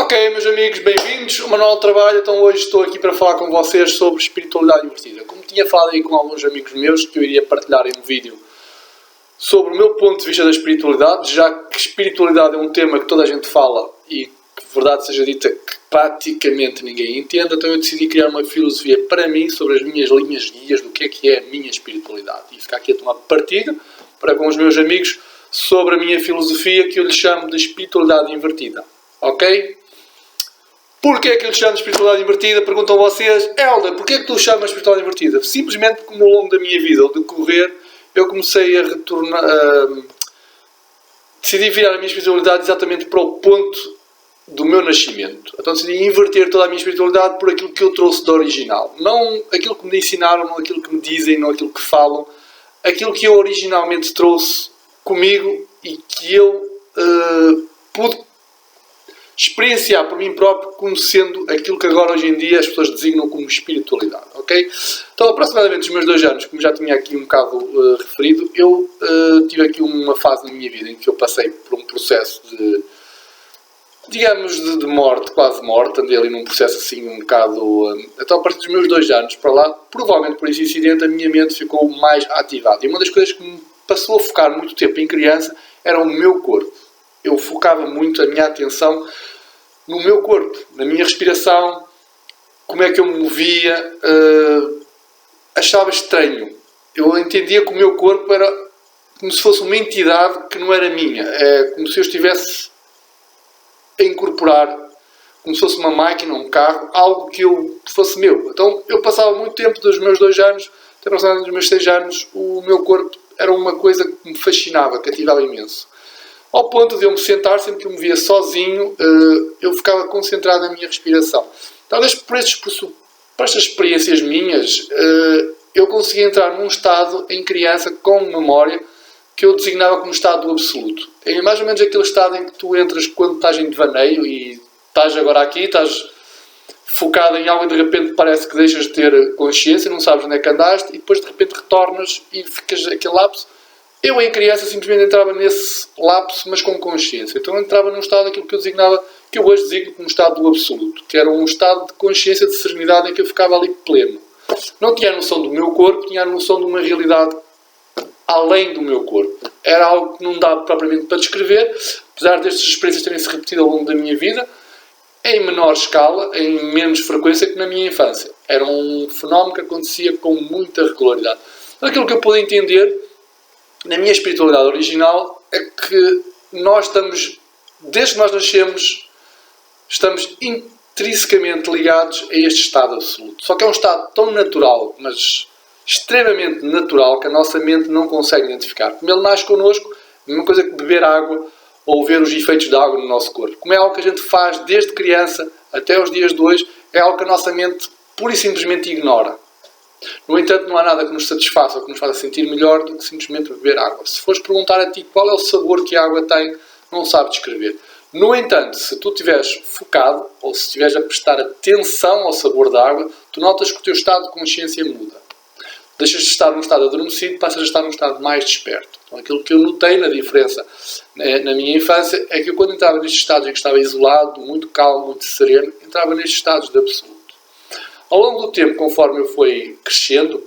Ok, meus amigos, bem-vindos ao Manual de Trabalho. Então hoje estou aqui para falar com vocês sobre espiritualidade invertida. Como tinha falado aí com alguns amigos meus, que eu iria partilhar em um vídeo sobre o meu ponto de vista da espiritualidade, já que espiritualidade é um tema que toda a gente fala e que, verdade seja dita, que praticamente ninguém entende, então eu decidi criar uma filosofia para mim sobre as minhas linhas guias do que é a minha espiritualidade. E ficar aqui a tomar partido para com os meus amigos sobre a minha filosofia, que eu lhe chamo de espiritualidade invertida. Ok? Porquê é que eu lhe chamo de espiritualidade invertida? Perguntam vocês. Helder, porquê é que tu chamas de espiritualidade invertida? Simplesmente porque ao longo da minha vida, ao decorrer, eu comecei a retornar... decidi virar a minha espiritualidade exatamente para o ponto do meu nascimento. Então decidi inverter toda a minha espiritualidade por aquilo que eu trouxe do original. Não aquilo que me ensinaram, não aquilo que me dizem, não aquilo que falam. Aquilo que eu originalmente trouxe comigo e que eu pude experienciar por mim próprio como sendo aquilo que agora hoje em dia as pessoas designam como espiritualidade, ok? Então, aproximadamente os meus 2 anos, como já tinha aqui um bocado referido, eu tive aqui uma fase na minha vida em que eu passei por um processo de, digamos, de morte, quase morte, andei ali num processo assim um bocado... então, a partir dos meus 2 anos para lá, provavelmente por esse incidente, a minha mente ficou mais ativada. E uma das coisas que me passou a focar muito tempo em criança era o meu corpo. Eu focava muito a minha atenção no meu corpo, na minha respiração, como é que eu me movia, achava estranho. Eu entendia que o meu corpo era como se fosse uma entidade que não era minha. É como se eu estivesse a incorporar, como se fosse uma máquina, um carro, algo que eu fosse meu. Então eu passava muito tempo dos meus 2 anos, até aproximadamente dos meus 6 anos, o meu corpo era uma coisa que me fascinava, cativava imenso. Ao ponto de eu me sentar, sempre que eu me via sozinho, eu ficava concentrado na minha respiração. Talvez por estas experiências minhas, eu consegui entrar num estado em criança com memória que eu designava como estado do absoluto. É mais ou menos aquele estado em que tu entras quando estás em devaneio e estás agora aqui, estás focado em algo e de repente parece que deixas de ter consciência, não sabes onde é que andaste e depois de repente retornas e ficas aquele lapso. Eu, em criança, simplesmente entrava nesse lapso, mas com consciência. Então, eu entrava num estado daquilo que eu designava, que eu hoje designo como estado do absoluto, que era um estado de consciência, de serenidade, em que eu ficava ali pleno. Não tinha a noção do meu corpo, tinha a noção de uma realidade além do meu corpo. Era algo que não dava propriamente para descrever, apesar destas experiências terem se repetido ao longo da minha vida, em menor escala, em menos frequência que na minha infância. Era um fenómeno que acontecia com muita regularidade. Aquilo que eu pude entender na minha espiritualidade original é que nós estamos, desde que nós nascemos, estamos intrinsecamente ligados a este estado absoluto. Só que é um estado tão natural, mas extremamente natural, que a nossa mente não consegue identificar. Como ele nasce connosco, a mesma coisa que beber água ou ver os efeitos da água no nosso corpo. Como é algo que a gente faz desde criança até os dias de hoje, é algo que a nossa mente pura e simplesmente ignora. No entanto, não há nada que nos satisfaça ou que nos faça sentir melhor do que simplesmente beber água. Se fores perguntar a ti qual é o sabor que a água tem, não sabes descrever. No entanto, se tu estiveres focado ou se estiveres a prestar atenção ao sabor da água, tu notas que o teu estado de consciência muda. Deixas de estar num estado adormecido, passas a estar num estado mais desperto. Então, aquilo que eu notei na diferença na minha infância é que eu, quando entrava nestes estados em que estava isolado, muito calmo, muito sereno, entrava nestes estados de absoluto. Ao longo do tempo, conforme eu fui crescendo,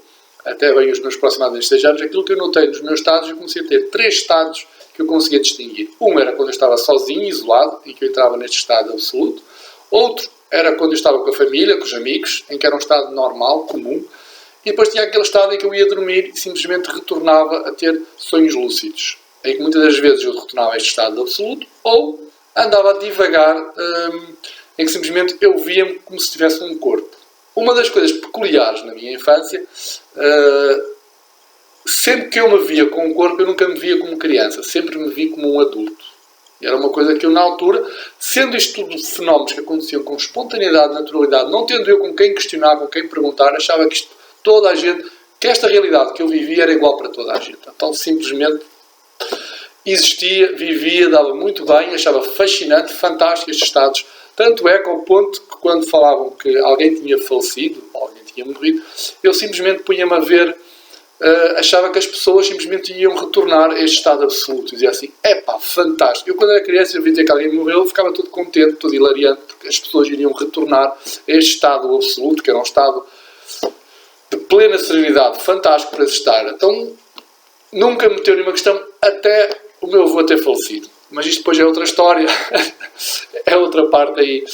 até bem os meus aproximadamente 6 anos, aquilo que eu notei nos meus estados, eu comecei a ter 3 estados que eu conseguia distinguir. Um era quando eu estava sozinho, isolado, em que eu entrava neste estado absoluto. Outro era quando eu estava com a família, com os amigos, em que era um estado normal, comum. E depois tinha aquele estado em que eu ia dormir e simplesmente retornava a ter sonhos lúcidos, em que muitas das vezes eu retornava a este estado absoluto, ou andava a divagar, em que simplesmente eu via-me como se tivesse um corpo. Uma das coisas peculiares na minha infância, sempre que eu me via com um corpo, eu nunca me via como criança, sempre me vi como um adulto. E era uma coisa que eu, na altura, sendo isto tudo fenómenos que aconteciam com espontaneidade, naturalidade, não tendo eu com quem questionar, com quem perguntar, achava que toda a gente, que esta realidade que eu vivia era igual para toda a gente. Então, simplesmente existia, vivia, dava muito bem, achava fascinante, fantástico estes estados. Tanto é que ao ponto que quando falavam que alguém tinha falecido, ou alguém tinha morrido, eu simplesmente punha-me a ver achava que as pessoas simplesmente iam retornar a este estado absoluto. Dizia assim, epá, fantástico. Eu quando era criança, eu vi dizer que alguém morreu, ficava todo contente, todo hilariante, porque as pessoas iriam retornar a este estado absoluto, que era um estado de plena serenidade, fantástico para se estar. Então, nunca me meteu nenhuma questão, até o meu avô ter falecido. Mas isto depois é outra história, é outra parte aí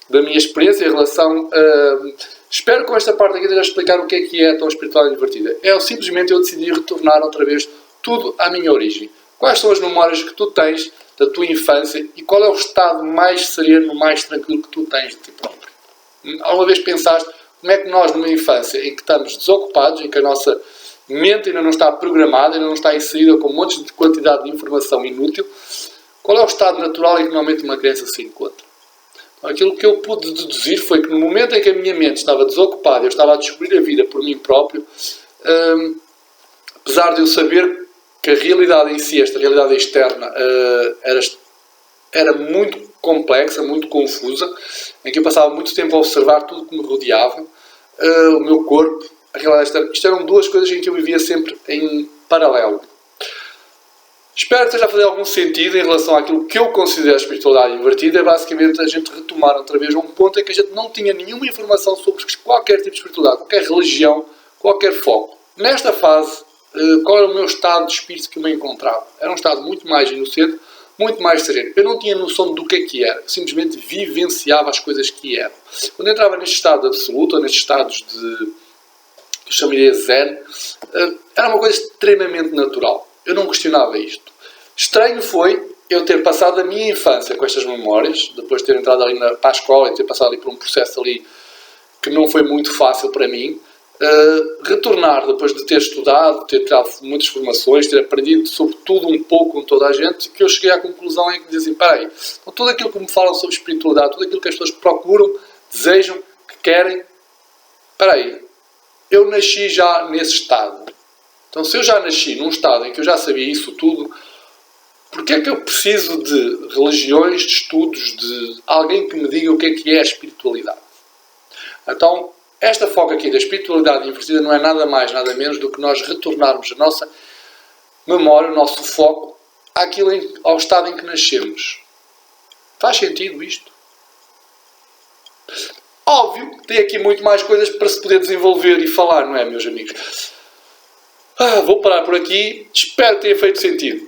da minha experiência em relação a... Espero com esta parte aqui de explicar o que é a tua espiritualidade invertida. É simplesmente eu decidi retornar outra vez tudo à minha origem. Quais são as memórias que tu tens da tua infância e qual é o estado mais sereno, mais tranquilo que tu tens de ti próprio? Alguma vez pensaste como é que nós, numa infância em que estamos desocupados, em que a nossa mente ainda não está programada, ainda não está inserida com um monte de quantidade de informação inútil, qual é o estado natural em que normalmente uma criança se encontra? Aquilo que eu pude deduzir foi que no momento em que a minha mente estava desocupada, eu estava a descobrir a vida por mim próprio, apesar de eu saber que a realidade em si, esta realidade externa, era muito complexa, muito confusa, em que eu passava muito tempo a observar tudo que me rodeava, o meu corpo, a realidade externa. Isto eram duas coisas em que eu vivia sempre em paralelo. Espero que esteja a fazer algum sentido em relação àquilo que eu considero a espiritualidade invertida. É basicamente a gente retomar outra vez a um ponto em que a gente não tinha nenhuma informação sobre qualquer tipo de espiritualidade, qualquer religião, qualquer foco. Nesta fase, qual era o meu estado de espírito que eu me encontrava? Era um estado muito mais inocente, muito mais sereno. Eu não tinha noção do que era. Eu simplesmente vivenciava as coisas que eram. Quando eu entrava neste estado absoluto, ou nestes estados de, que eu chamaria zen, era uma coisa extremamente natural. Eu não questionava isto. Estranho foi eu ter passado a minha infância com estas memórias, depois de ter entrado ali para a escola e ter passado ali por um processo ali que não foi muito fácil para mim, retornar depois de ter estudado, ter tirado muitas formações, ter aprendido sobre tudo um pouco com toda a gente, que eu cheguei à conclusão em que dizem, peraí, então tudo aquilo que me falam sobre espiritualidade, tudo aquilo que as pessoas procuram, desejam, que querem, peraí, eu nasci já nesse estado. Então, se eu já nasci num estado em que eu já sabia isso tudo, porquê é que eu preciso de religiões, de estudos, de alguém que me diga o que é a espiritualidade? Então, esta foca aqui da espiritualidade invertida não é nada mais, nada menos do que nós retornarmos a nossa memória, o nosso foco, ao estado em que nascemos. Faz sentido isto? Óbvio que tem aqui muito mais coisas para se poder desenvolver e falar, não é, meus amigos? Vou parar por aqui. Espero que tenha feito sentido.